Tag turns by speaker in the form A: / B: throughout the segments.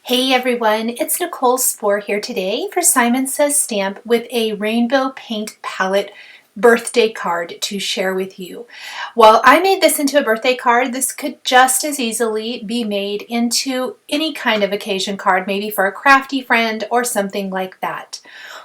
A: Hey everyone, it's Nicole Spohr here today for Simon Says Stamp with a rainbow paint palette birthday card to share with you. While I made this into a birthday card, this could just as easily be made into any kind of occasion card, maybe for a crafty friend or something like that.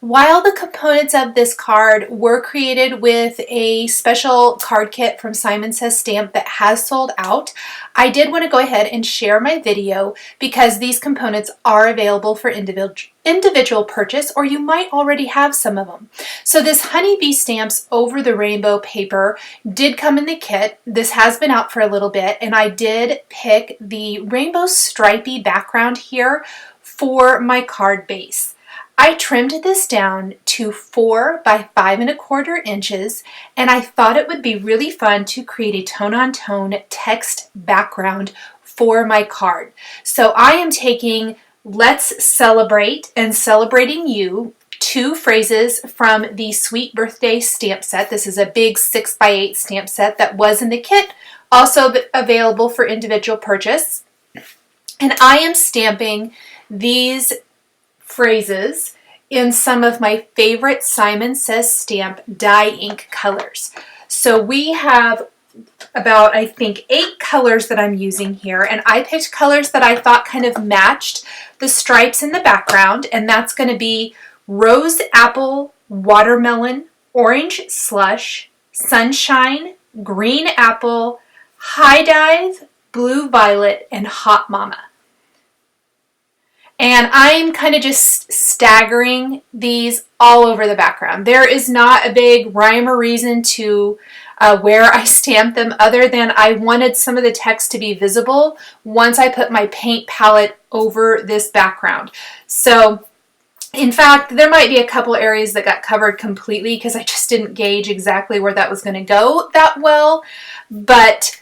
A: While the components of this card were created with a special card kit from Simon Says Stamp that has sold out, I did want to go ahead and share my video because these components are available for individual purchase, or you might already have some of them. So this honeybee stamps over the rainbow paper did come in the kit. This has been out for a little bit, and I did pick the rainbow stripy background here for my card base. I trimmed this down to 4 by 5¼ inches, and I thought it would be really fun to create a tone-on-tone text background for my card. So I am taking Let's Celebrate and Celebrating You, 2 phrases from the Sweet Birthday stamp set. This is a big 6 by 8 stamp set that was in the kit, also available for individual purchase. And I am stamping these phrases in some of my favorite Simon Says Stamp dye ink colors. So we have about, I think, 8 colors that I'm using here, and I picked colors that I thought kind of matched the stripes in the background, and that's going to be Rose Apple, Watermelon, Orange Slush, Sunshine, Green Apple, High Dive, Blue Violet, and Hot Mama. And I'm kind of just staggering these all over the background. There is not a big rhyme or reason to where I stamped them, other than I wanted some of the text to be visible once I put my paint palette over this background. So in fact, there might be a couple areas that got covered completely because I just didn't gauge exactly where that was going to go that well. But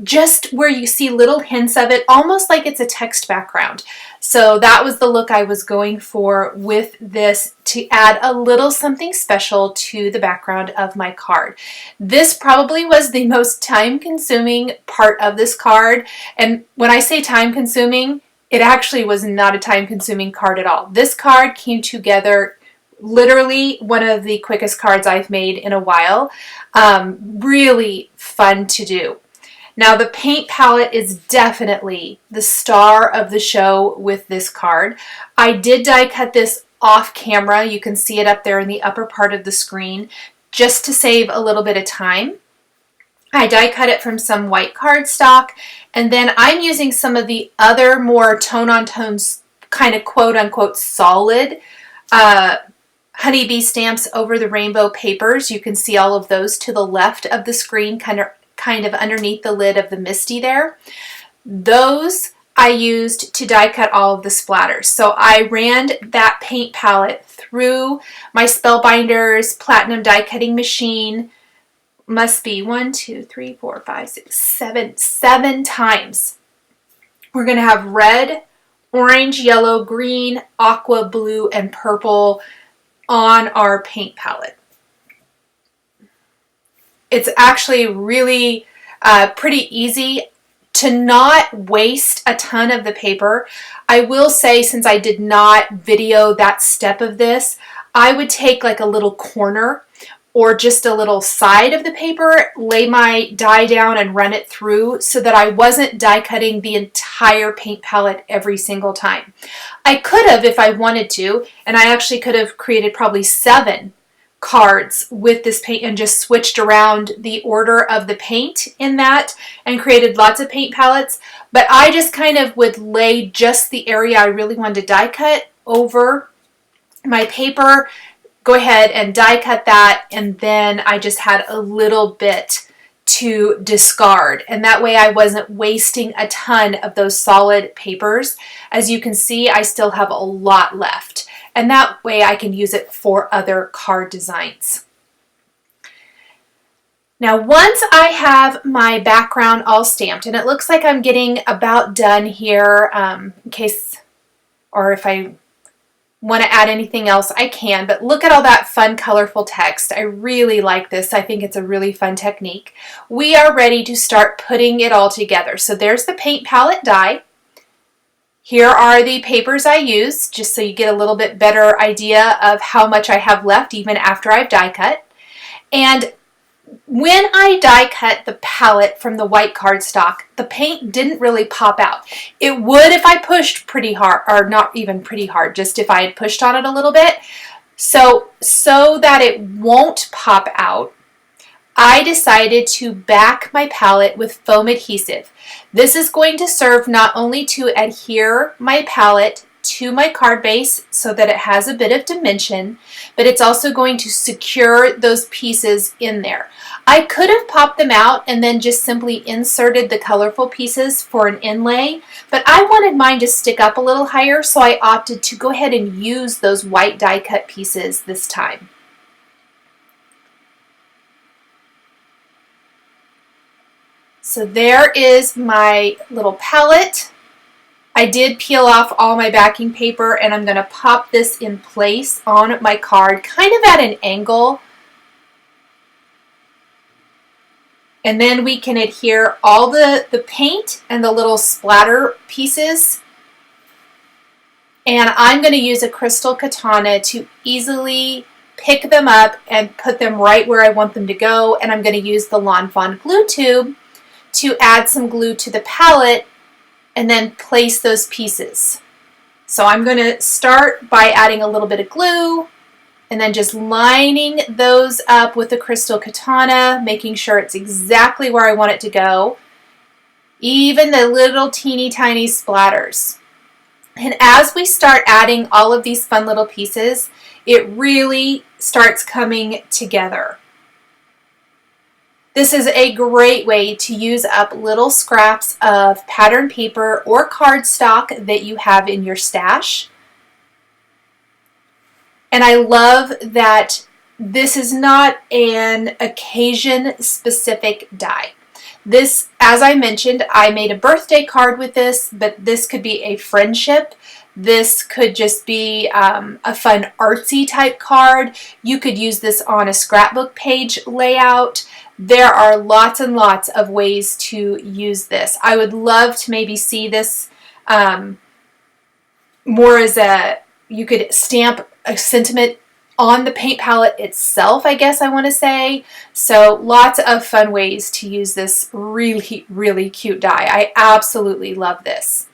A: just where you see little hints of it, almost like it's a text background. So that was the look I was going for with this, to add a little something special to the background of my card. This probably was the most time-consuming part of this card, and when I say time-consuming, it actually was not a time-consuming card at all. This card came together literally one of the quickest cards I've made in a while. Really fun to do. Now the paint palette is definitely the star of the show with this card. I did die cut this off camera. You can see it up there in the upper part of the screen just to save a little bit of time. I die cut it from some white cardstock, and then I'm using some of the other more tone-on-tone kind of quote-unquote solid honeybee stamps over the rainbow papers. You can see all of those to the left of the screen, kind of underneath the lid of the Misty there. Those I used to die cut all of the splatters. So I ran that paint palette through my Spellbinders platinum die cutting machine. Must be 1, 2, 3, 4, 5, 6, 7 times. We're going to have red, orange, yellow, green, aqua, blue, and purple on our paint palette. It's actually really pretty easy to not waste a ton of the paper. I will say, since I did not video that step of this, I would take like a little corner or just a little side of the paper, lay my die down and run it through so that I wasn't die cutting the entire paint palette every single time. I could have if I wanted to, and I actually could have created probably 7 cards with this paint and just switched around the order of the paint in that and created lots of paint palettes. But I just kind of would lay just the area I really wanted to die cut over my paper, go ahead and die cut that, and then I just had a little bit to discard, and that way I wasn't wasting a ton of those solid papers. As you can see, I still have a lot left, and that way I can use it for other card designs. Now once I have my background all stamped, and it looks like I'm getting about done here, in case, or if I want to add anything else, I can, but look at all that fun, colorful text. I really like this. I think it's a really fun technique. We are ready to start putting it all together. So there's the paint palette die. Here are the papers I used, just so you get a little bit better idea of how much I have left even after I've die cut. And when I die cut the palette from the white cardstock, the paint didn't really pop out. It would if I pushed pretty hard, or not even pretty hard, just if I had pushed on it a little bit. So that it won't pop out, I decided to back my palette with foam adhesive. This is going to serve not only to adhere my palette to my card base so that it has a bit of dimension, but it's also going to secure those pieces in there. I could have popped them out and then just simply inserted the colorful pieces for an inlay, but I wanted mine to stick up a little higher, so I opted to go ahead and use those white die cut pieces this time. So there is my little palette. I did peel off all my backing paper, and I'm going to pop this in place on my card, kind of at an angle. And then we can adhere all the paint and the little splatter pieces. And I'm going to use a crystal katana to easily pick them up and put them right where I want them to go. And I'm going to use the Lawn Fawn glue tube to add some glue to the palette and then place those pieces. So I'm going to start by adding a little bit of glue and then just lining those up with the crystal katana, making sure it's exactly where I want it to go, even the little teeny tiny splatters. And as we start adding all of these fun little pieces, it really starts coming together. This is a great way to use up little scraps of pattern paper or cardstock that you have in your stash. And I love that this is not an occasion-specific die. This, as I mentioned, I made a birthday card with this, but this could be a friendship. This could just be a fun artsy type card. You could use this on a scrapbook page layout. There are lots and lots of ways to use this. I would love to maybe see this more as you could stamp a sentiment on the paint palette itself, I guess I want to say. So lots of fun ways to use this really, really cute die. I absolutely love this.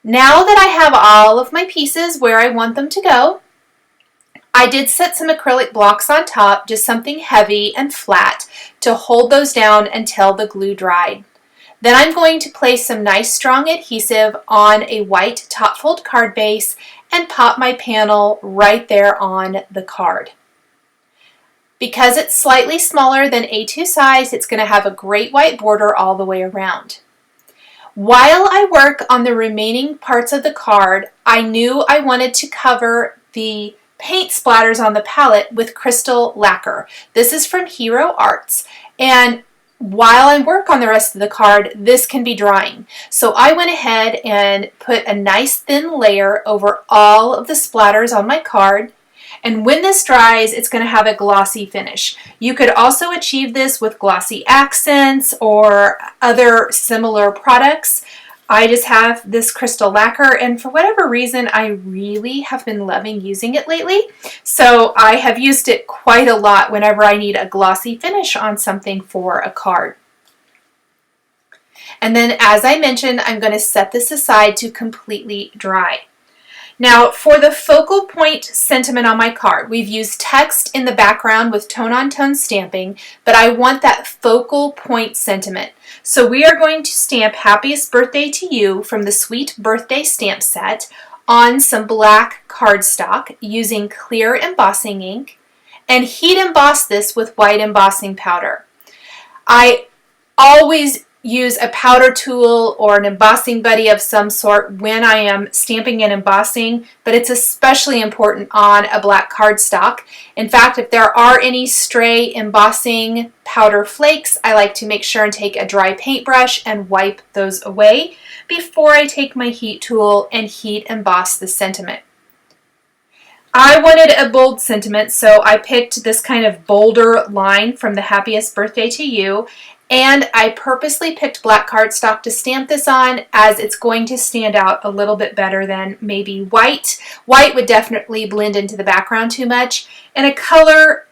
A: Now that I have all of my pieces where I want them to go, I did set some acrylic blocks on top, just something heavy and flat, to hold those down until the glue dried. Then I'm going to place some nice strong adhesive on a white top fold card base and pop my panel right there on the card. Because it's slightly smaller than A2 size, it's going to have a great white border all the way around. While I work on the remaining parts of the card, I knew I wanted to cover the paint splatters on the palette with crystal lacquer. This is from Hero Arts, and while I work on the rest of the card, this can be drying. So I went ahead and put a nice thin layer over all of the splatters on my card, and when this dries, it's going to have a glossy finish. You could also achieve this with glossy accents or other similar products. I just have this crystal lacquer, and for whatever reason, I really have been loving using it lately. So I have used it quite a lot whenever I need a glossy finish on something for a card. And then, as I mentioned, I'm going to set this aside to completely dry. Now, for the focal point sentiment on my card, we've used text in the background with tone-on-tone stamping, but I want that focal point sentiment. So we are going to stamp Happiest Birthday to You from the Sweet Birthday stamp set on some black cardstock using clear embossing ink, and heat emboss this with white embossing powder. I always use a powder tool or an embossing buddy of some sort when I am stamping and embossing, but it's especially important on a black cardstock. In fact, if there are any stray embossing powder flakes, I like to make sure and take a dry paintbrush and wipe those away before I take my heat tool and heat emboss the sentiment. I wanted a bold sentiment, so I picked this kind of bolder line from the Happiest Birthday to You, And I purposely picked black cardstock to stamp this on, as it's going to stand out a little bit better than maybe white. White would definitely blend into the background too much, and a color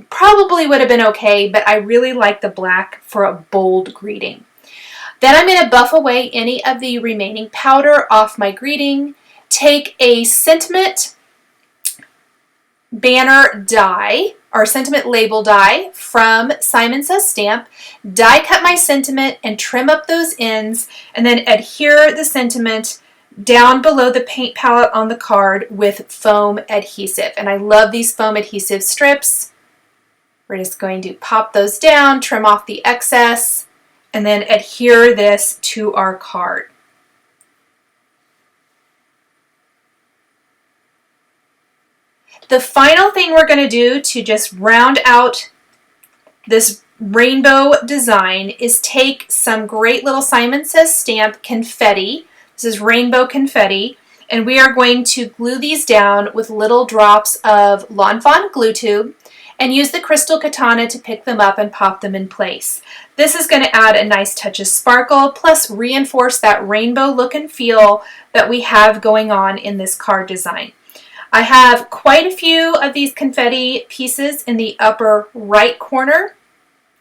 A: probably would have been okay, but I really like the black for a bold greeting. Then I'm going to buff away any of the remaining powder off my greeting, take a sentiment banner die, or sentiment label die from Simon Says Stamp, die cut my sentiment and trim up those ends, and then adhere the sentiment down below the paint palette on the card with foam adhesive. And I love these foam adhesive strips. We're just going to pop those down, trim off the excess, and then adhere this to our card. The final thing we're going to do to just round out this rainbow design is take some great little Simon Says Stamp confetti. This is rainbow confetti, and we are going to glue these down with little drops of Lawn Fawn glue tube and use the crystal katana to pick them up and pop them in place. This is going to add a nice touch of sparkle, plus reinforce that rainbow look and feel that we have going on in this card design. I have quite a few of these confetti pieces in the upper right corner,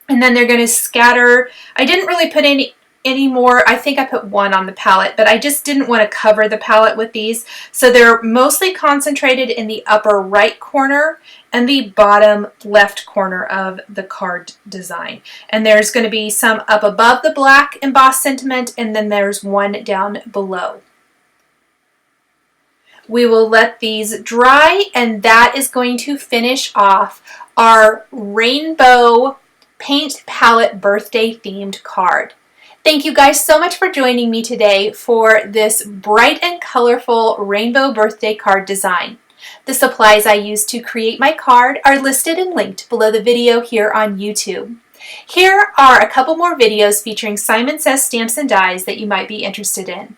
A: and then they're going to scatter. I didn't really put any more. I think I put one on the palette, but I just didn't want to cover the palette with these. So they're mostly concentrated in the upper right corner and the bottom left corner of the card design. And there's going to be some up above the black embossed sentiment, and then there's one down below. We will let these dry, and that is going to finish off our rainbow paint palette birthday themed card. Thank you guys so much for joining me today for this bright and colorful rainbow birthday card design. The supplies I used to create my card are listed and linked below the video here on YouTube. Here are a couple more videos featuring Simon Says Stamps and Dies that you might be interested in.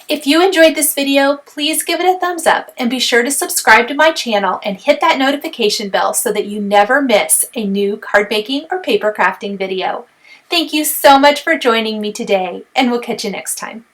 A: If you enjoyed this video, please give it a thumbs up and be sure to subscribe to my channel and hit that notification bell so that you never miss a new card making or paper crafting video. Thank you so much for joining me today, and we'll catch you next time.